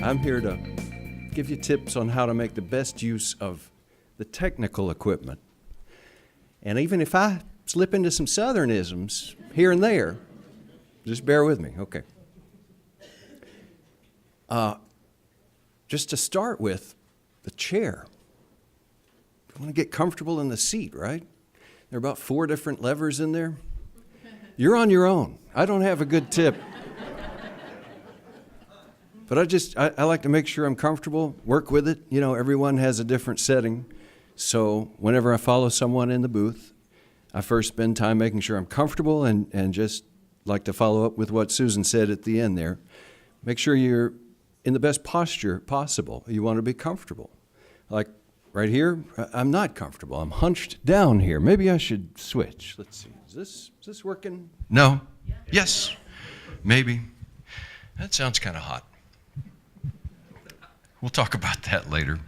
I'm here to give you tips on how to make the best use of the technical equipment. And even if I slip into some Southernisms here and there, just bear with me, okay. Just to start with, the chair. You want to get comfortable in the seat, right? There are about 4 different levers in there. You're on your own. I don't have a good tip. But I like to make sure I'm comfortable, work with it. You know, everyone has a different setting. So whenever I follow someone in the booth, I first spend time making sure I'm comfortable and just like to follow up with what Susan said at the end there. Make sure you're in the best posture possible. You want to be comfortable. Like right here, I'm not comfortable. I'm hunched down here. Maybe I should switch. Let's see. Is this working? No? Yes? Maybe. That sounds kind of hot. We'll talk about that later.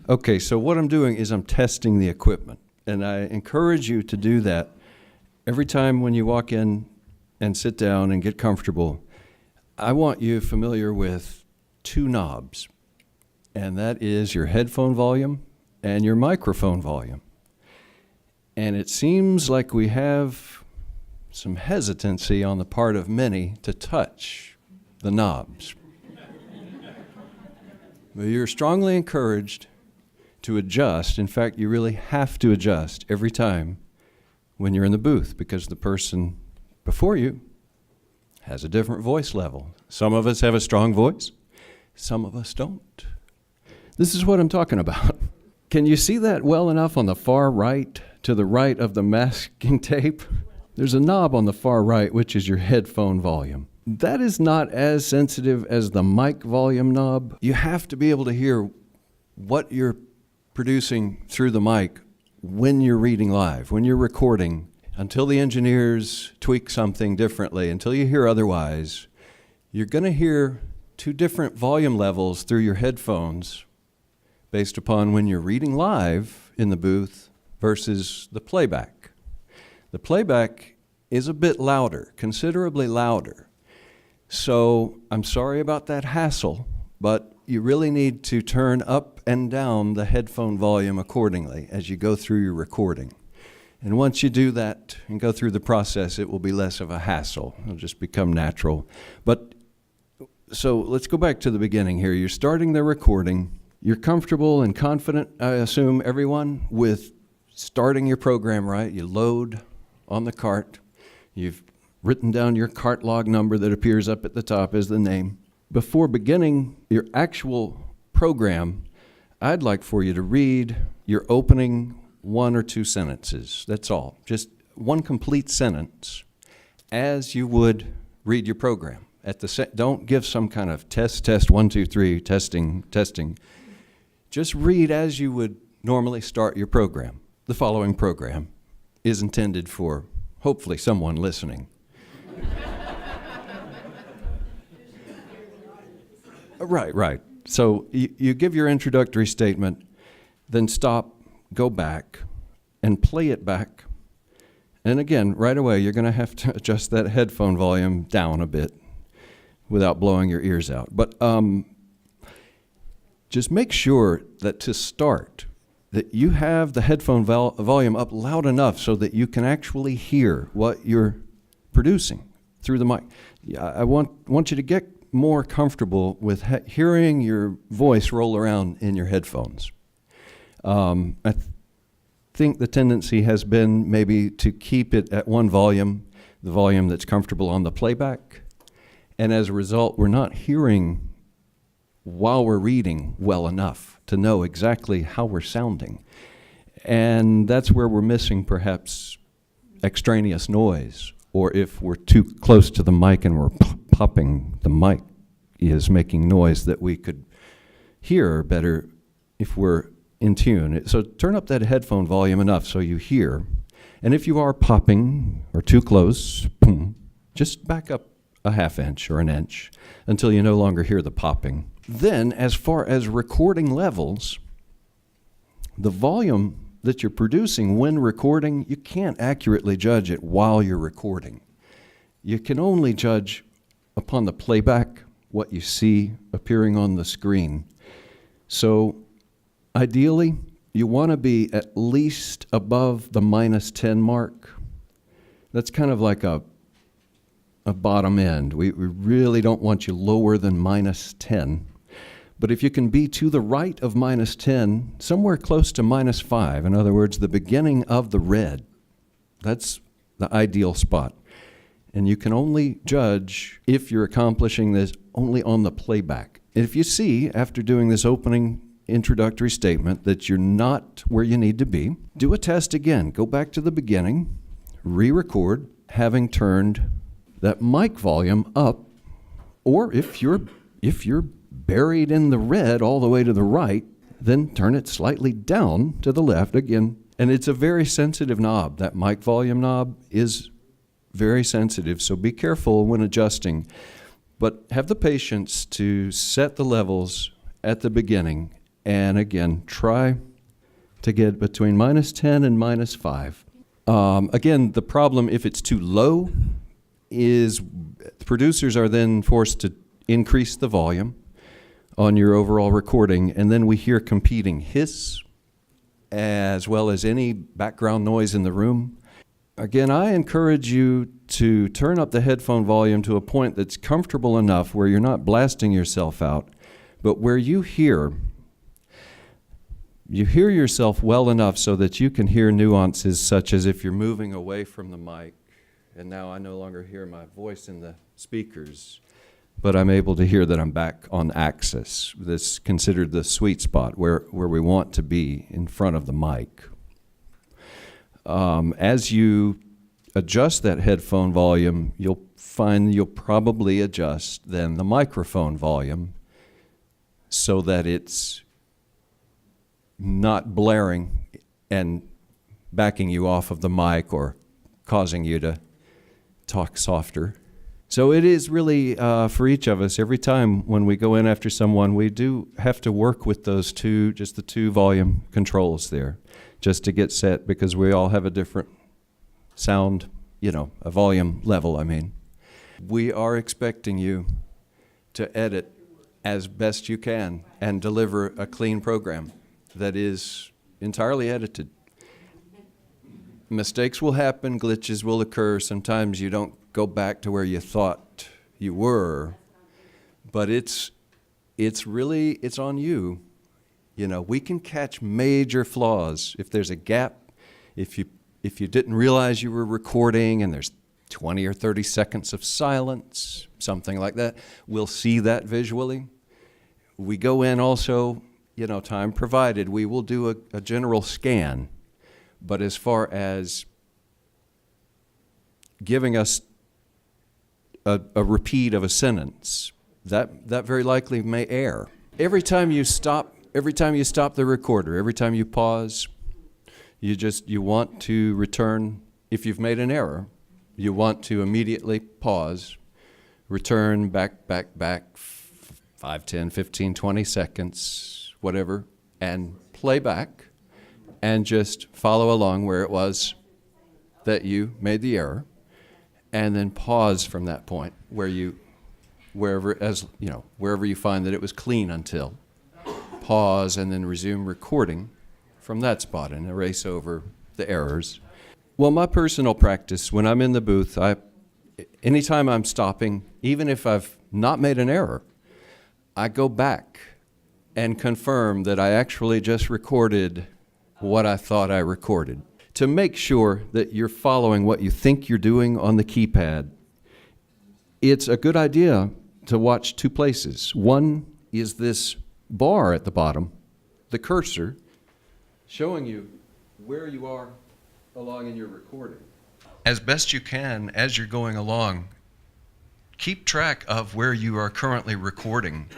Okay, so what I'm doing is I'm testing the equipment, and I encourage you to do that every time when you walk in and sit down and get comfortable. I want you familiar with 2 knobs, and that is your headphone volume and your microphone volume. And it seems like we have some hesitancy on the part of many to touch the knobs. But you're strongly encouraged to adjust. In fact, you really have to adjust every time when you're in the booth because the person before you has a different voice level. Some of us have a strong voice, some of us don't. This is what I'm talking about. Can you see that well enough on the far right, to the right of the masking tape? There's a knob on the far right, which is your headphone volume. That is not as sensitive as the mic volume knob. You have to be able to hear what you're producing through the mic when you're reading live, when you're recording. Until the engineers tweak something differently, until you hear otherwise, you're going to hear 2 different volume levels through your headphones based upon when you're reading live in the booth versus the playback. The playback is a bit louder, considerably louder. So I'm sorry about that hassle, but you really need to turn up and down the headphone volume accordingly as you go through your recording. And once you do that and go through the process, it will be less of a hassle. It'll just become natural. But so let's go back to the beginning here. You're starting the recording. You're comfortable and confident, I assume, everyone, with starting your program right. You load on the cart. You've written down your cart log number that appears up at the top as the name. Before beginning your actual program, I'd like for you to read your opening 1 or 2 sentences. That's all. Just one complete sentence as you would read your program. Don't give some kind of test, 1, 2, 3, testing. Just read as you would normally start your program. The following program is intended for, hopefully, someone listening. Right. So you give your introductory statement, then stop, go back, and play it back. And again, right away, you're going to have to adjust that headphone volume down a bit without blowing your ears out. But just make sure that to start, that you have the headphone volume up loud enough so that you can actually hear what you're producing through the mic. I want you to get more comfortable with hearing your voice roll around in your headphones. I think the tendency has been maybe to keep it at one volume, the volume that's comfortable on the playback, and as a result, we're not hearing while we're reading well enough to know exactly how we're sounding. And that's where we're missing perhaps extraneous noise, or if we're too close to the mic and we're popping, the mic is making noise that we could hear better if we're in tune. So turn up that headphone volume enough so you hear. And if you are popping or too close, boom, just back up a 1/2 inch or 1 inch until you no longer hear the popping. Then, as far as recording levels, the volume that you're producing when recording, you can't accurately judge it while you're recording. You can only judge upon the playback what you see appearing on the screen. So ideally, you want to be at least above the -10 mark. That's kind of like a bottom end. We really don't want you lower than -10. But if you can be to the right of -10, somewhere close to -5, in other words, the beginning of the red, that's the ideal spot. And you can only judge if you're accomplishing this only on the playback. If you see, after doing this opening introductory statement, that you're not where you need to be, do a test again. Go back to the beginning, re-record, having turned that mic volume up, or if you're buried in the red all the way to the right, then turn it slightly down to the left again. And it's a very sensitive knob. That mic volume knob is very sensitive, so be careful when adjusting. But have the patience to set the levels at the beginning, and again, try to get between -10 and -5. Again, the problem, if it's too low, is the producers are then forced to increase the volume on your overall recording, and then we hear competing hiss as well as any background noise in the room. Again, I encourage you to turn up the headphone volume to a point that's comfortable enough where you're not blasting yourself out, but where you hear yourself well enough so that you can hear nuances such as if you're moving away from the mic, and now I no longer hear my voice in the speakers, but I'm able to hear that I'm back on axis. This is considered the sweet spot where we want to be in front of the mic. As you adjust that headphone volume, you'll find you'll probably adjust then the microphone volume so that it's not blaring and backing you off of the mic or causing you to talk softer. So it is really, for each of us, every time when we go in after someone, we do have to work with those two, just the two volume controls there, just to get set, because we all have a different sound, a volume level, I mean. We are expecting you to edit as best you can and deliver a clean program that is entirely edited. Mistakes will happen, glitches will occur. Sometimes you don't go back to where you thought you were, but it's on you. We can catch major flaws if there's a gap, if you didn't realize you were recording and there's 20 or 30 seconds of silence, something like that. We'll see that visually. We go in also, time provided, we will do a general scan. But as far as giving us a repeat of a sentence, that very likely may err. Every time you stop the recorder, every time you pause, you want to return. If you've made an error, you want to immediately pause, return back 5, 10, 15, 20 seconds, whatever, and play back and just follow along where it was that you made the error, and then pause from that point wherever you find that it was clean until. Pause and then resume recording from that spot and erase over the errors. Well, my personal practice when I'm in the booth, anytime I'm stopping, even if I've not made an error, I go back and confirm that I actually just recorded what I thought I recorded. To make sure that you're following what you think you're doing on the keypad, it's a good idea to watch two places. One is this bar at the bottom, the cursor, showing you where you are along in your recording. As best you can, as you're going along, keep track of where you are currently recording.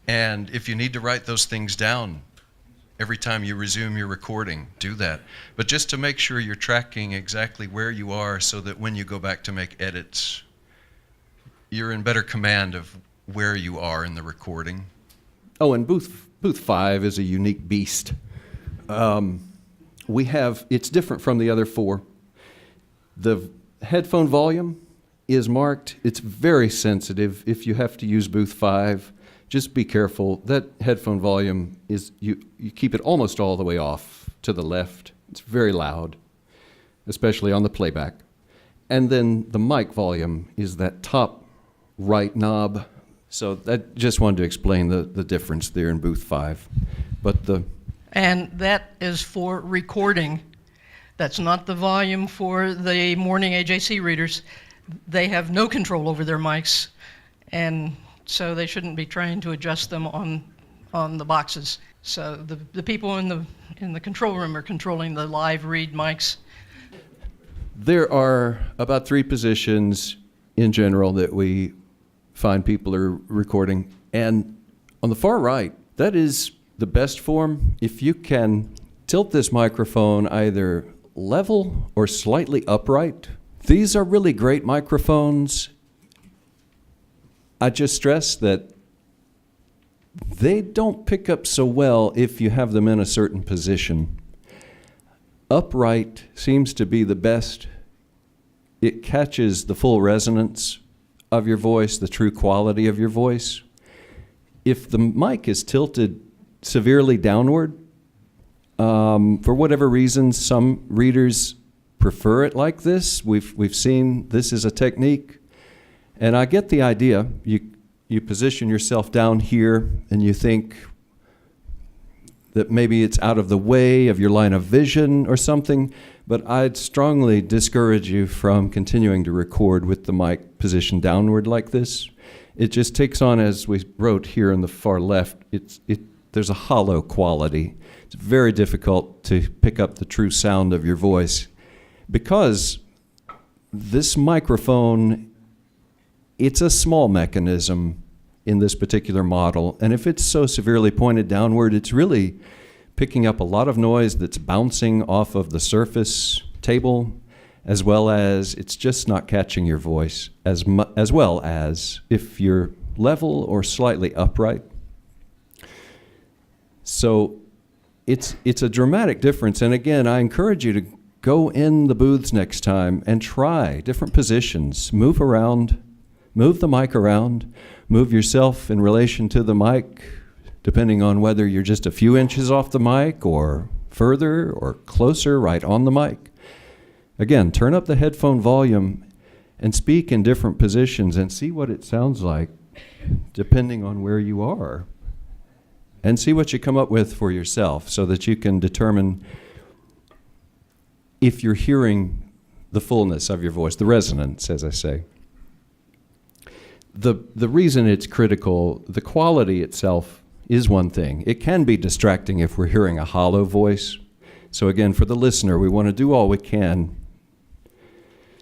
And if you need to write those things down every time you resume your recording, do that. But just to make sure you're tracking exactly where you are so that when you go back to make edits, you're in better command of where you are in the recording. Oh, and booth 5 is a unique beast. It's different from the other four. The headphone volume is marked. It's very sensitive. If you have to use booth 5, just be careful. That headphone volume is, you keep it almost all the way off to the left. It's very loud, especially on the playback. And then the mic volume is that top right knob. So that just wanted to explain the difference there in booth 5. And that is for recording. That's not the volume for the morning AJC readers. They have no control over their mics, and so they shouldn't be trying to adjust them on the boxes. So the people in the control room are controlling the live read mics. There are about 3 positions in general that we find people are recording. And on the far right, that is the best form. If you can tilt this microphone either level or slightly upright, these are really great microphones. I just stress that they don't pick up so well if you have them in a certain position. Upright seems to be the best. It catches the full resonance of your voice, the true quality of your voice. If the mic is tilted severely downward, for whatever reason, some readers prefer it like this. We've seen this is a technique, and I get the idea. You position yourself down here, and you think that maybe it's out of the way of your line of vision or something, but I'd strongly discourage you from continuing to record with the mic positioned downward like this. It just takes on, as we wrote here in the far left, there's a hollow quality. It's very difficult to pick up the true sound of your voice because this microphone, it's a small mechanism in this particular model, and if it's so severely pointed downward, it's really picking up a lot of noise that's bouncing off of the surface table, as well as it's just not catching your voice as well as if you're level or slightly upright. So it's a dramatic difference, and again, I encourage you to go in the booths next time and try different positions, move around, move the mic around, move yourself in relation to the mic, depending on whether you're just a few inches off the mic or further or closer right on the mic. Again, turn up the headphone volume and speak in different positions and see what it sounds like depending on where you are. And see what you come up with for yourself so that you can determine if you're hearing the fullness of your voice, the resonance, as I say. The reason it's critical, the quality itself is one thing. It can be distracting if we're hearing a hollow voice. So again, for the listener, we want to do all we can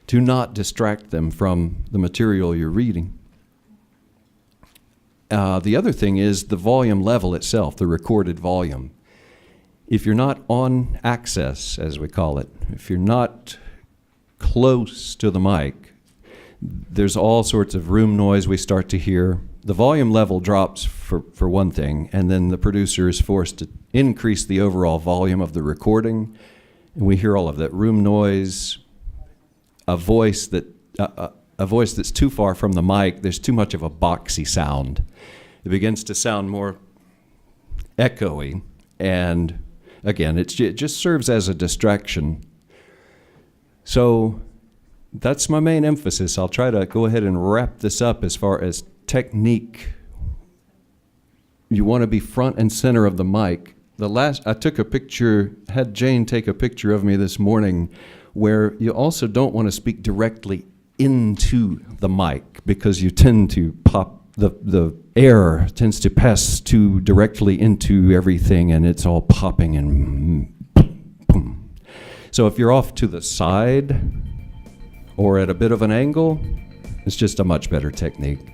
to not distract them from the material you're reading. The other thing is the volume level itself, the recorded volume. If you're not on access, as we call it, if you're not close to the mic, there's all sorts of room noise we start to hear. The volume level drops for one thing, and then the producer is forced to increase the overall volume of the recording, and we hear all of that room noise, a voice that's too far from the mic. There's too much of a boxy sound. It begins to sound more echoey, and again, it just serves as a distraction. So that's my main emphasis. I'll try to go ahead and wrap this up as far as technique. You want to be front and center of the mic. I took a picture, had Jane take a picture of me this morning, where you also don't want to speak directly into the mic because you tend to pop, the air tends to pass too directly into everything and it's all popping and boom. So if you're off to the side or at a bit of an angle, it's just a much better technique.